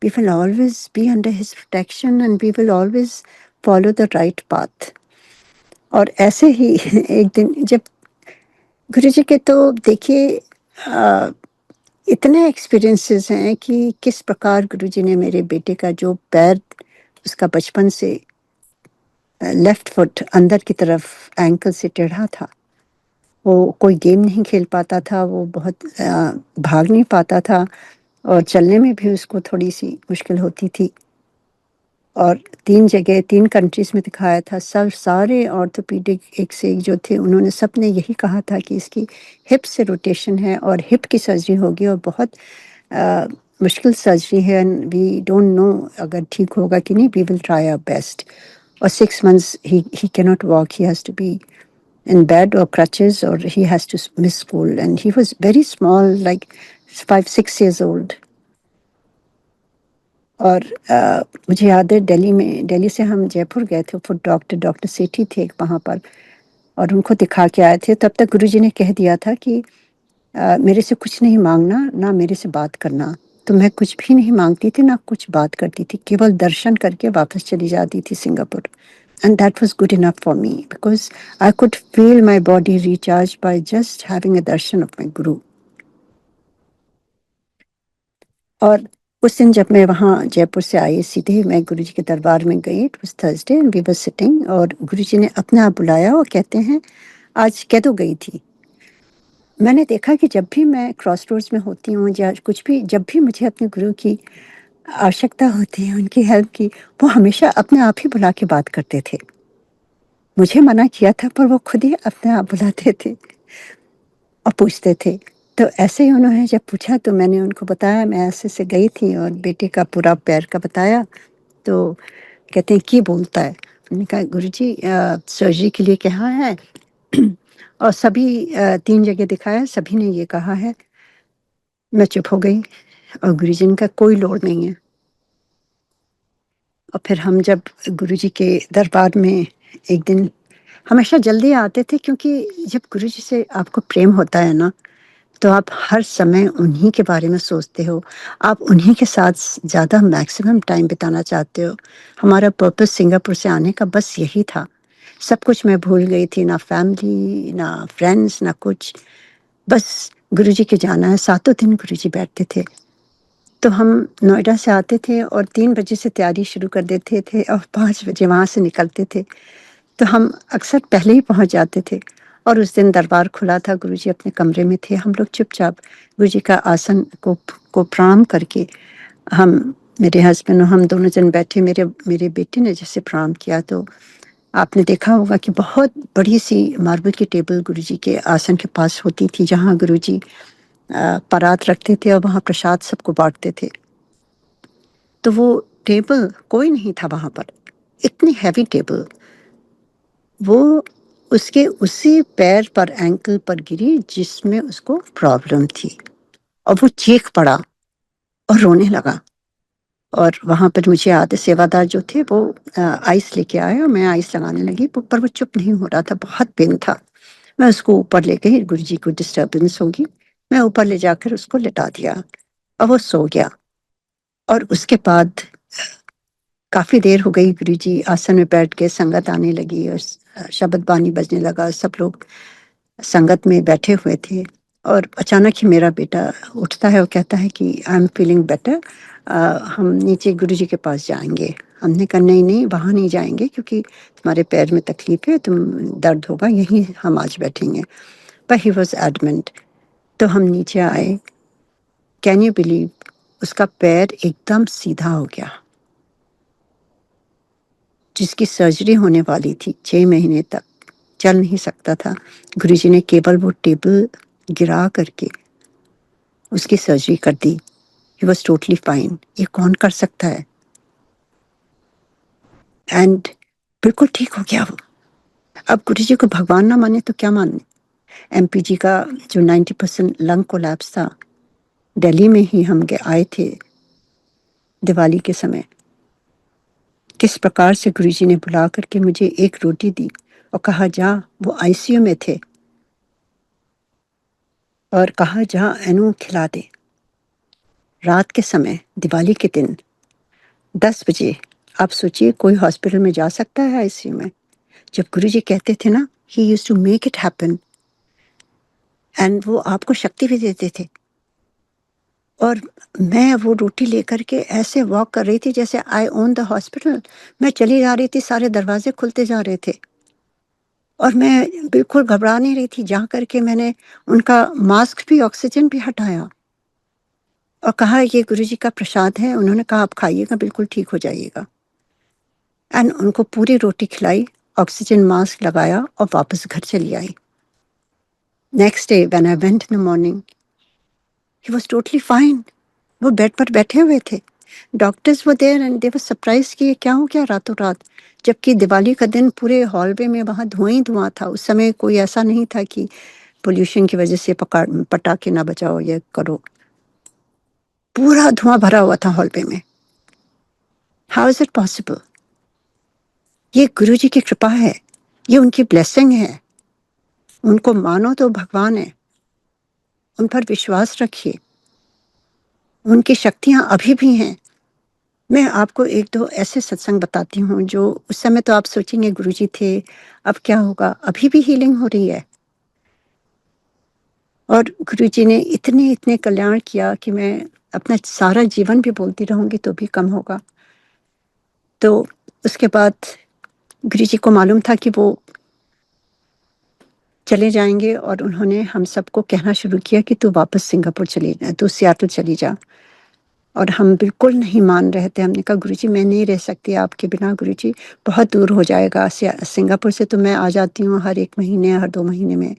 we will always be under his protection and we will always follow the right path. और ऐसे ही एक दिन जब गुरु जी के, तो देखिए इतने एक्सपीरियंसेस हैं कि किस प्रकार गुरुजी ने मेरे बेटे का जो पैर उसका बचपन से लेफ्ट फुट अंदर की तरफ एंकल से टेढ़ा था, वो कोई गेम नहीं खेल पाता था, वो बहुत भाग नहीं पाता था और चलने में भी उसको थोड़ी-सी मुश्किल होती थी। और 3 जगह 3 कंट्रीज़ में दिखाया था, सब सारे ऑर्थोपेडिक एक से एक जो थे उन्होंने सबने यही कहा था कि इसकी हिप से रोटेशन है और हिप की सर्जरी होगी और बहुत अ, मुश्किल सर्जरी है एंड वी डोंट नो अगर ठीक होगा कि नहीं, we will try our best. और 6 months he can not walk, he has to be in bed or crutches or he has to miss school and he was very small like 5-6 years old. और मुझे याद है दिल्ली से हम जयपुर गए थे, foot doctor सेठी थे वहाँ पर और उनको दिखा के आए थे। तब तक गुरुजी ने कह दिया था कि मेरे से कुछ नहीं मांगना, ना मेरे से बात करना। तो मैं कुछ भी नहीं मांगती थी, ना कुछ बात करती थी, केवल दर्शन करके वापस चली जाती थी Singapore. And that was good enough for me because I could feel my body recharged by just having a darshan of my guru. और उस दिन जब मैं वहाँ जयपुर से आई, सीधे मैं गुरुजी के दरबार में गई। It was Thursday and we were sitting और गुरुजी ने अपने आप बुलाया और कहते हैं, आज कैदो गई थी। मैंने देखा कि जब भी मैं क्रॉस रोड्स में होती हूँ या कुछ भी, जब भी मुझे अपने गुरु की आवश्यकता होती है, उनकी हेल्प की, वो हमेशा अपने आप ही बुला के बात करते थे। मुझे मना किया था पर वो खुद ही अपने आप बुलाते थे और पूछते थे। तो ऐसे ही उन्होंने जब पूछा तो मैंने उनको बताया मैं ऐसे-ऐसे गई थी और बेटे का पूरा पैर का बताया। तो कहते हैं कि बोलता है? मैंने कहा गुरुजी सर्जरी के लिए कहा है और सभी 3 जगह दिखाया, सभी ने ये कहा है। मैं चुप हो गई और गुरुजी ने कहा कोई लोड़ नहीं है। और फिर हम जब गुरुजी के दरबार में एक दिन हमेशा जल्दी आते थे क्योंकि जब गुरुजी से आपको प्रेम होता है ना, तो आप हर समय उन्हीं के बारे में सोचते हो। आप उन्हीं के साथ ज़्यादा मैक्सिमम टाइम बिताना चाहते हो। हमारा पर्पस सिंगापुर से आने का बस यही था। सब कुछ मैं भूल गई थी, ना फैमिली, ना फ्रेंड्स, ना कुछ। बस गुरुजी के जाना है, सातों दिन गुरुजी बैठते थे। तो हम नोएडा से आते थे और 3 बजे से तैयारी शुरू कर देते थे और 5 बजे वहाँ से निकलते थे। तो हम अक्सर पहले ही पहुँच जाते थे और उस दिन दरबार खुला था, गुरुजी अपने कमरे में थे। हम लोग चुपचाप गुरुजी का आसन को प्रणाम करके हम, मेरे हस्बैंड और हम दोनों जन बैठे। मेरे मेरे बेटे ने जैसे प्रणाम किया तो आपने देखा होगा कि बहुत बड़ी-सी मार्बल की टेबल गुरुजी के आसन के पास होती थी, जहाँ गुरुजी परात रखते थे और वहाँ प्रसाद सबको बाँटते थे। तो वो टेबल कोई नहीं था वहाँ पर, इतनी हेवी टेबल। वो उसके उसी पैर पर, एंकल पर गिरी जिसमें उसको प्रॉब्लम थी और वो चीख पड़ा और रोने लगा। और वहाँ पर मुझे आधे सेवादार जो थे वो आइस लेके आए और मैं आइस लगाने लगी, पर वो चुप नहीं हो रहा था, बहुत पेन था। मैं उसको ऊपर ले गई, गुरुजी को डिस्टर्बेंस होगी, मैं ऊपर ले जाकर उसको लिटा दिया और वो सो गया। और उसके बाद काफ़ी देर हो गई, गुरुजी आसन में बैठ के, संगत आने लगी और शब्द बानी बजने लगा, सब लोग संगत में बैठे हुए थे। और अचानक ही मेरा बेटा उठता है और कहता है कि आई एम फीलिंग बेटर, हम नीचे गुरुजी के पास जाएँगे। हमने कहा नहीं, वहाँ नहीं जाएँगे क्योंकि तुम्हारे पैर में तकलीफ़ है, दर्द होगा, यहीं हम आज बैठेंगे। पर ही वाज़ एडमेंट। तो हम नीचे आए। कैन यू बिलीव, उसका पैर एकदम सीधा हो गया। जिसकी सर्जरी होने वाली थी 6 महीने तक, चल नहीं सकता था। गुरुजी ने केवल वो टेबल गिरा करके उसकी सर्जरी कर दी। He was totally fine. ये कौन कर सकता है? एंड बिल्कुल ठीक हो गया वो। अब गुरुजी को भगवान ना माने तो क्या माने? एमपीजी का जो 90% लंग कोलैप्स था, दिल्ली में ही हम आए थे दिवाली के समय। किस प्रकार से गुरुजी ने बुला करके मुझे एक रोटी दी और कहा जा, वो आईसीयू में थे, और कहा जा एनू खिला दे। रात के समय, दिवाली के दिन 10 बजे, आप सोचिए कोई हॉस्पिटल में जा सकता है आईसीयू में? जब गुरुजी कहते थे ना, he used to make it happen, and वो आपको शक्ति भी देते थे। और मैं वो रोटी लेकर के ऐसे वॉक कर रही थी जैसे आई ओन द हॉस्पिटल। मैं चली जा रही थी, सारे दरवाजे खुलते जा रहे थे और मैं बिल्कुल घबरा नहीं रही थी। जा करके मैंने उनका मास्क भी, ऑक्सीजन भी हटाया और कहा ये गुरुजी का प्रसाद है। उन्होंने कहा आप खाइएगा, बिल्कुल ठीक हो जाइएगा। एंड उनको पूरी रोटी खिलाई, ऑक्सीजन मास्क लगाया और वापस घर चली आई। Next day when I went in the morning, he was totally fine. वो बेड पर बैठे हुए थे। डॉक्टर्स वो there and they were surprise कि ये क्या हो गया रातों रात। जबकि दिवाली का दिन पूरे हॉलवे में वहाँ धुआं ही धुआं था। उस समय कोई ऐसा नहीं था कि पोल्यूशन की वजह से पटाखे ना बजाओ ये करो। पूरा धुआं भरा हुआ था हॉलवे में। How is it possible? ये गुरु जी की कृपा है, ये उनकी ब्लेसिंग है। उनको मानो तो भगवान है, उन पर विश्वास रखिए, उनकी शक्तियां अभी भी हैं। मैं आपको एक दो ऐसे सत्संग बताती हूँ जो उस समय तो आप सोचेंगे गुरुजी थे, अब क्या होगा। अभी भी हीलिंग हो रही है और गुरुजी ने इतने इतने कल्याण किया कि मैं अपना सारा जीवन भी बोलती रहूंगी तो भी कम होगा। तो उसके बाद गुरुजी को मालूम था कि वो चले जाएंगे और उन्होंने हम सबको कहना शुरू किया कि तू वापस सिंगापुर चली जा, तू सियाटल चली जा। और हम बिल्कुल नहीं मान रहे थे। हमने कहा गुरुजी मैं नहीं रह सकती आपके बिना, गुरुजी बहुत दूर हो जाएगा। सिंगापुर से तो मैं आ जाती हूँ हर 1 महीने, हर 2 महीने में,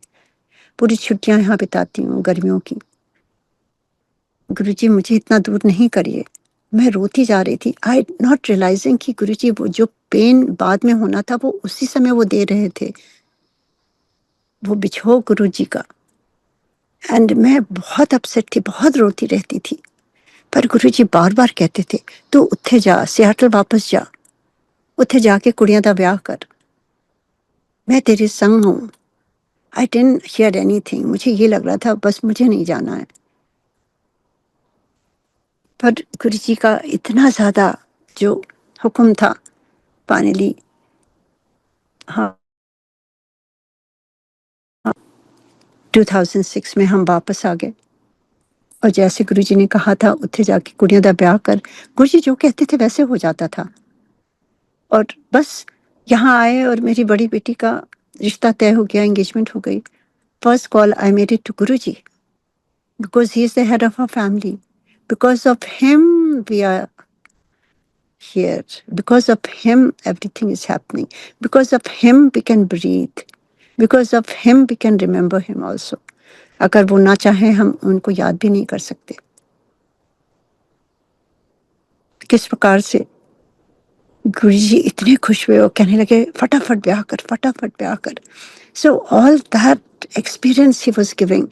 पूरी छुट्टियां यहाँ बिताती हूँ गर्मियों की। गुरुजी मुझे इतना दूर नहीं करिए। मैं रोती जा रही थी, आई नॉट रियलाइजिंग कि गुरुजी वो जो पेन बाद में होना था वो उसी समय वो दे रहे थे, वो बिछो गुरुजी का। एंड मैं बहुत अपसेट थी, बहुत रोती रहती थी। पर गुरुजी बार बार कहते थे तू उत्थे जा, सियाटल वापस जा, उत्थे जाके कुड़ियां दा ब्याह कर, मैं तेरे संग हूँ। I didn't hear anything. मुझे ये लग रहा था बस मुझे नहीं जाना है। पर गुरुजी का इतना ज़्यादा जो हुक्म था, फाइनली हाँ 2006 में हम वापस आ गए। और जैसे गुरुजी ने कहा था उत्थे जाके कुड़ियां दा ब्याह कर, गुरुजी जो कहते थे वैसे हो जाता था। और बस यहाँ आए और मेरी बड़ी बेटी का रिश्ता तय हो गया, एंगेजमेंट हो गई। First call I made it to Guruji because he is the head of our family. Because of him we are here. Because of him everything is happening. Because of him we can breathe. Because of him we can remember him also. अगर वो ना चाहे हम उनको याद भी नहीं कर सकते। किस प्रकार से गुरुजी इतने खुश हुए और कहने लगे फटाफट ब्याह कर, फटाफट ब्याह कर। So all that experience he was giving.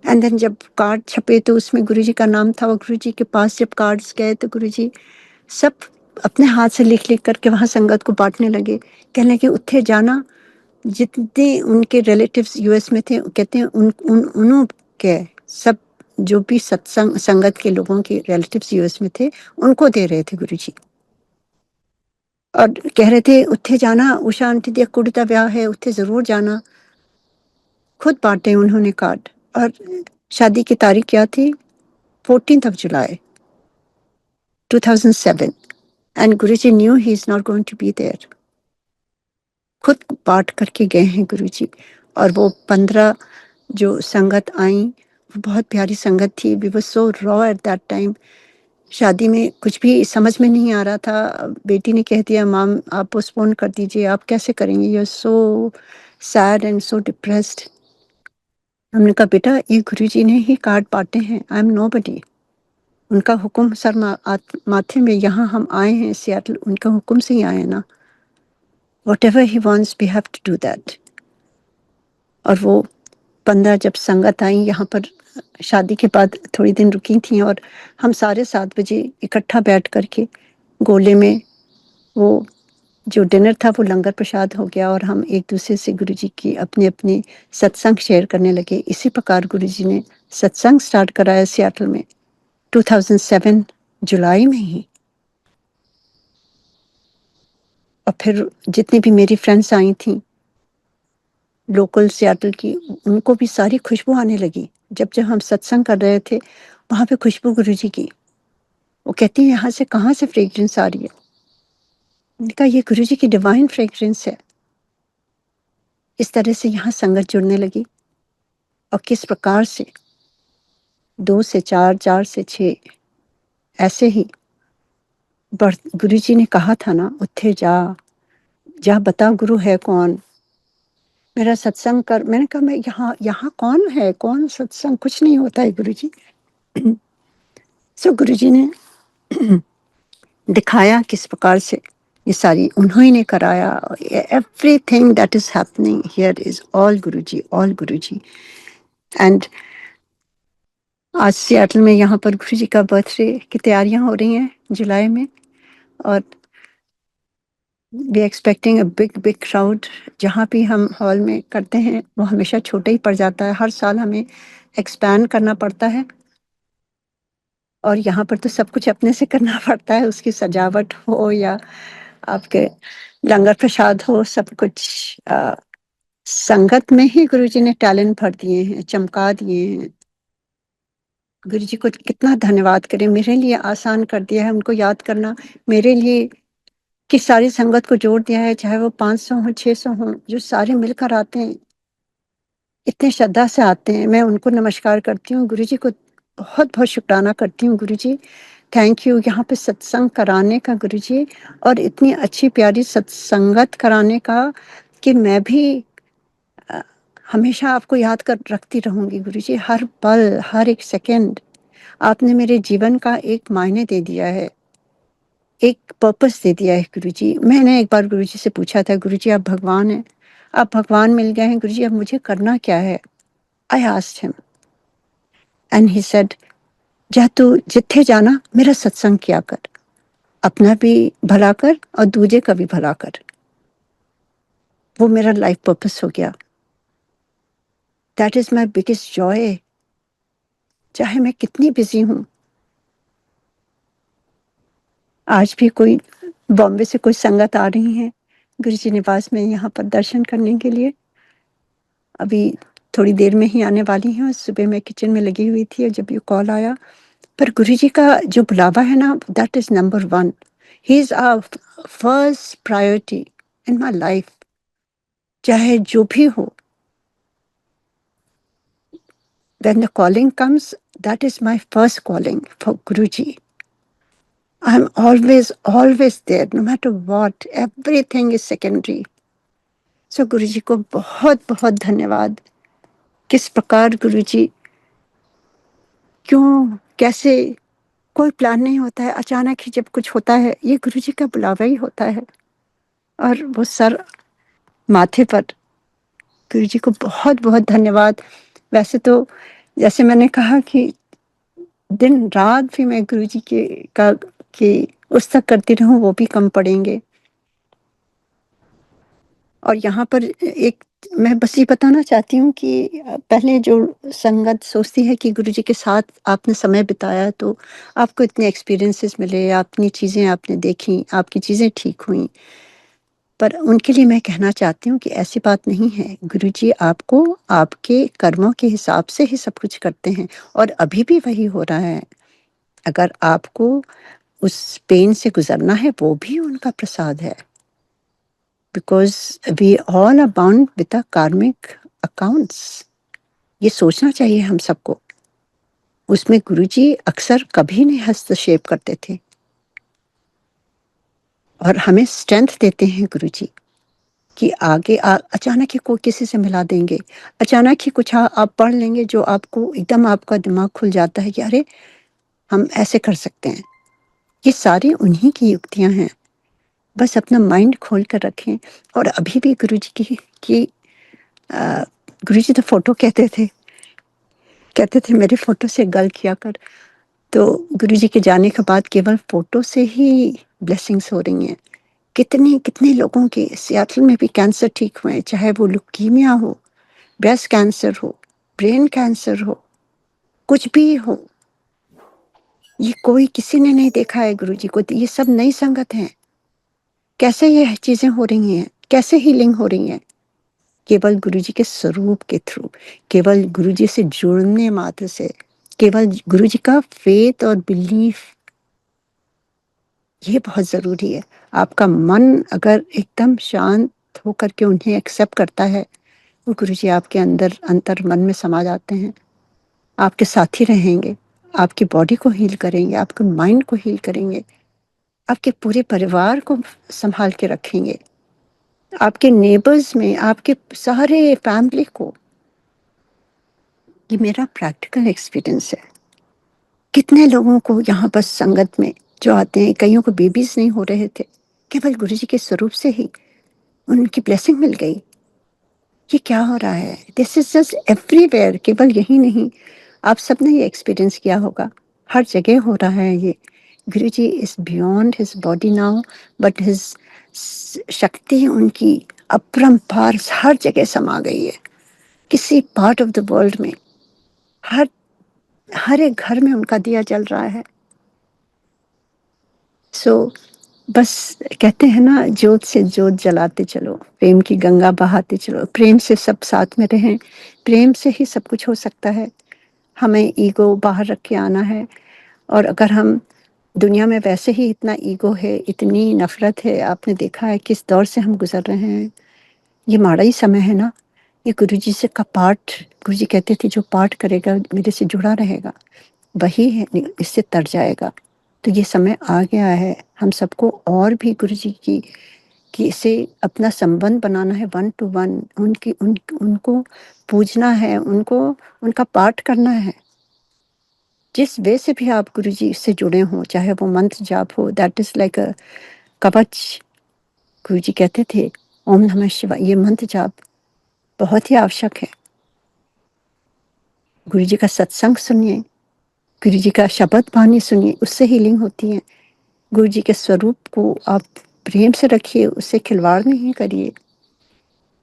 And then जब कार्ड छपे तो उसमें गुरुजी का नाम था। और गुरुजी के पास जब कार्ड्स गए तो गुरुजी सब अपने हाथ से लिख लिख करके वहाँ संगत को बांटने लगे। कहने लगे उत्थे जाना, जितने उनके रिलेटिव्स यूएस में थे कहते हैं उन के सब जो भी सत्संग संगत के लोगों के रिलेटिव्स यूएस में थे उनको दे रहे थे गुरुजी। और कह रहे थे उत्थे जाना, उषा आंटी दिया कुड़ी दा ब्याह है, उत्थे जरूर जाना। खुद बांटे उन्होंने कार्ड। और शादी की तारीख क्या थी? 14th of July 2007। And Guruji knew he is not going to be there. खुद बांट करके गए हैं गुरुजी। और वो 15 जो संगत आई वो बहुत प्यारी संगत थी। We were so raw at that time. शादी में कुछ भी समझ में नहीं आ रहा था। बेटी ने कह दिया माम आप पोस्टपोन कर दीजिए, आप कैसे करेंगे, you are so sad and so depressed. हमने कहा बेटा ये गुरुजी ने ही कार्ड बांटे हैं, आई एम नोबडी। उनका हुक्म सर माथे में, यहाँ हम आए हैं सियाटल उनका हुक्म से ही आए हैं ना। Whatever he wants, we have to do that. और वो 15 जब संगत आई यहाँ पर शादी के बाद थोड़ी दिन रुकी थी और हम सारे 7 बजे इकट्ठा बैठ करके गोले में वो जो डिनर था वो लंगर प्रसाद हो गया। और हम एक दूसरे से गुरुजी की अपने अपने सत्संग शेयर करने लगे। इसी प्रकार गुरुजी ने सत्संग स्टार्ट कराया सियाटल में 2007 जुलाई में ही। और फिर जितनी भी मेरी फ्रेंड्स आई थी लोकल सियाटल की, उनको भी सारी खुशबू आने लगी। जब जब हम सत्संग कर रहे थे वहाँ पे खुशबू गुरुजी की, वो कहती है यहाँ से कहाँ से फ्रेग्रेंस आ रही है? मैंने कहा ये गुरुजी की डिवाइन फ्रेग्रेंस है। इस तरह से यहाँ संगत जुड़ने लगी और किस प्रकार से 2 से 4, 4 से 6 ऐसे ही गुरुजी ने कहा था ना, उत्थे जा, जा बता गुरु है कौन, मेरा सत्संग कर। मैंने कहा मैं यहाँ कौन है, कौन सत्संग, कुछ नहीं होता है गुरुजी। सो गुरुजी ने दिखाया किस प्रकार से ये सारी उन्होंने ने कराया। Everything that is happening here is all Guruji, all Guruji. And आज सियाटल में यहाँ पर गुरुजी का बर्थडे की तैयारियां हो रही हैं जुलाई में, और we expecting a big big crowd. जहाँ भी हम हॉल में करते हैं वो हमेशा छोटा ही पड़ जाता है, हर साल हमें एक्सपैंड करना पड़ता है, और यहाँ पर तो सब कुछ अपने से करना पड़ता है, उसकी सजावट हो या आपके लंगर प्रसाद हो, सब कुछ संगत में ही गुरुजी ने टैलेंट भर दिए हैं, चमका दिए हैं। गुरुजी को कितना धन्यवाद करें, मेरे लिए आसान कर दिया है उनको याद करना, मेरे लिए कि सारी संगत को जोड़ दिया है, चाहे वो 500 हो 600 हो, जो सारे मिलकर आते हैं, इतने श्रद्धा से आते हैं। मैं उनको नमस्कार करती हूँ, गुरुजी को बहुत बहुत शुक्राना करती हूँ। गुरुजी थैंक यू यहाँ पे सत्संग कराने का गुरुजी, और इतनी अच्छी प्यारी सत्संगत कराने का कि मैं भी हमेशा आपको याद कर रखती रहूंगी गुरुजी। हर पल, हर एक सेकंड आपने मेरे जीवन का एक मायने दे दिया है, एक पर्पस दे दिया है गुरुजी। मैंने एक बार गुरुजी से पूछा था, गुरुजी आप भगवान हैं, आप भगवान मिल गए हैं गुरुजी, अब मुझे करना क्या है? I asked him and he said, जा तू जिथे जाना मेरा सत्संग किया कर, अपना भी भला कर और दूजे का भी भला कर। वो मेरा लाइफ पर्पस हो गया। That is my biggest Joy. चाहे मैं कितनी बिजी हूँ, आज भी कोई बॉम्बे से कोई संगत आ रही है गुरुजी निवास में यहाँ पर दर्शन करने के लिए, अभी थोड़ी देर में ही आने वाली हैं। सुबह मैं किचन में लगी हुई थी और जब ये कॉल आया, पर गुरुजी का जो बुलावा है ना, that is number 1। He is our first priority in my life. चाहे जो भी हो, when the calling comes, that is my first calling for Guruji. I'm always there, no matter what. Everything is secondary. So गुरुजी को बहुत बहुत धन्यवाद। किस प्रकार गुरुजी, क्यों, कैसे, कोई प्लान नहीं होता है, अचानक ही जब कुछ होता है, ये गुरुजी का बुलावा ही होता है। और वो सर माथे पर, गुरुजी को बहुत बहुत धन्यवाद। वैसे तो जैसे मैंने कहा कि दिन रात भी मैं गुरुजी के उस तक करती रहूं, वो भी कम पड़ेंगे। और यहाँ पर एक मैं बस ये बताना चाहती हूँ कि पहले जो संगत सोचती है कि गुरुजी के साथ आपने समय बिताया तो आपको इतने एक्सपीरियंसेस मिले, अपनी चीज़ें आपने देखी, आपकी चीज़ें ठीक हुई, पर उनके लिए मैं कहना चाहती हूँ कि ऐसी बात नहीं है। गुरुजी आपको आपके कर्मों के हिसाब से ही सब कुछ करते हैं, और अभी भी वही हो रहा है। अगर आपको उस पेन से गुजरना है, वो भी उनका प्रसाद है, because we all are bound with the karmic accounts. ये सोचना चाहिए हम सबको। उसमें गुरुजी अक्सर कभी नहीं हस्तक्षेप करते थे, और हमें स्ट्रेंथ देते हैं गुरुजी कि आगे अचानक ही कोई किसी से मिला देंगे, अचानक ही कुछ आप पढ़ लेंगे जो आपको एकदम आपका दिमाग खुल जाता है कि अरे हम ऐसे कर सकते हैं। ये सारी उन्हीं की युक्तियां हैं। बस अपना माइंड खोल कर रखें। और अभी भी गुरुजी की गुरुजी तो फोटो कहते थे मेरे फोटो से गल किया कर। तो गुरुजी के जाने के बाद केवल फोटो से ही ब्लेसिंग्स हो रही हैं। कितने कितने लोगों के सियाटल में भी कैंसर ठीक हुए, चाहे वो ल्यूकीमिया हो, ब्रेस्ट कैंसर हो, ब्रेन कैंसर हो, कुछ भी हो। ये कोई किसी ने नहीं देखा है गुरुजी को। ये सब नई संगत है। कैसे ये चीजें हो रही हैं, कैसे हीलिंग हो रही है? केवल गुरुजी के स्वरूप के थ्रू, केवल गुरुजी से जुड़ने मात्र से, केवल गुरु जी का फेथ और बिलीफ, ये बहुत ज़रूरी है। आपका मन अगर एकदम शांत होकर के उन्हें एक्सेप्ट करता है, वो गुरु जी आपके अंदर अंतर मन में समा जाते हैं, आपके साथ ही रहेंगे, आपकी बॉडी को हील करेंगे, आपके माइंड को हील करेंगे, आपके पूरे परिवार को संभाल के रखेंगे, आपके नेबर्स में, आपके सारे फैमिली को। ये मेरा प्रैक्टिकल एक्सपीरियंस है। कितने लोगों को यहाँ बस संगत में जो आते हैं, कईयों को बेबीज नहीं हो रहे थे, केवल गुरु जी के स्वरूप से ही उनकी ब्लेसिंग मिल गई। ये क्या हो रहा है? दिस इज जस्ट एवरीवेयर, केवल यही नहीं, आप सबने ये एक्सपीरियंस किया होगा, हर जगह हो रहा है ये। Guru ji is beyond his body now, but his shakti उनकी अपरंपार हर जगह समा गई है, किसी पार्ट ऑफ द वर्ल्ड में, हर हर एक घर में उनका दिया जल रहा है। सो बस कहते हैं ना, जोत से जोत जलाते चलो, प्रेम की गंगा बहाते चलो, प्रेम से सब साथ में रहें, प्रेम से ही सब कुछ हो सकता है। हमें ईगो बाहर रख के आना है। और अगर हम दुनिया में वैसे ही इतना ईगो है, इतनी नफरत है, आपने देखा है किस दौर से हम गुजर रहे हैं, ये माड़ा ही समय है ना। ये गुरु जी से का पाठ, गुरु जी कहते थे जो पाठ करेगा मेरे से जुड़ा रहेगा वही है इससे तर जाएगा। तो ये समय आ गया है हम सबको और भी गुरु जी की से अपना संबंध बनाना है, वन टू वन उनको पूजना है, उनको उनका पाठ करना है। जिस वे से भी आप गुरु जी से जुड़े हों, चाहे वो मंत्र जाप हो, दैट इज लाइक अ कवच। गुरु जी कहते थे ओम नमः शिवाय, ये मंत्र जाप बहुत ही आवश्यक है। गुरु जी का सत्संग सुनिए, गुरु जी का शब्द वाणी सुनिए, उससे हीलिंग होती है। गुरु जी के स्वरूप को आप प्रेम से रखिए, उससे खिलवाड़ नहीं करिए।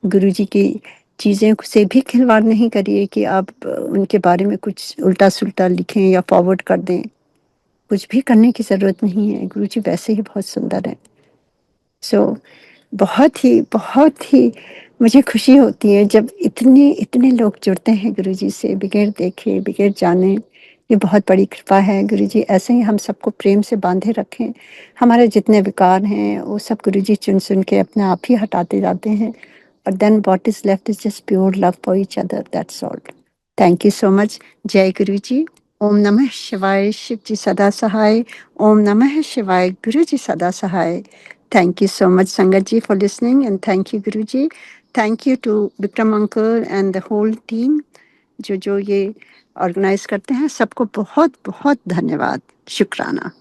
गुरु जी की चीज़ें से भी खिलवाड़ नहीं करिए कि आप उनके बारे में कुछ उल्टा सुल्टा लिखें या फॉरवर्ड कर दें। कुछ भी करने की ज़रूरत नहीं है, गुरु जी वैसे ही बहुत सुंदर हैं। सो बहुत ही मुझे खुशी होती है जब इतने इतने लोग जुड़ते हैं गुरु जी से, बगैर देखे बगैर जाने। ये बहुत बड़ी कृपा है। गुरु जी ऐसे ही हम सबको प्रेम से बांधे रखें। हमारे जितने विकार हैं वो सब गुरु जी चुन चुन के अपने आप ही हटाते जाते हैं, और then what is left is just pure love for each other, that's all. Thank you so much. जय गुरु जी। ओम नमः शिवाय। शिव जी सदा सहाय। ओम नमः शिवाय। गुरु जी सदा सहाय। Thank you so much, Sangat ji, for listening, and thank you, Guru ji. Thank you to Vikram uncle and the whole team जो जो ये ऑर्गेनाइज करते हैं। सबको बहुत बहुत धन्यवाद, शुक्राना।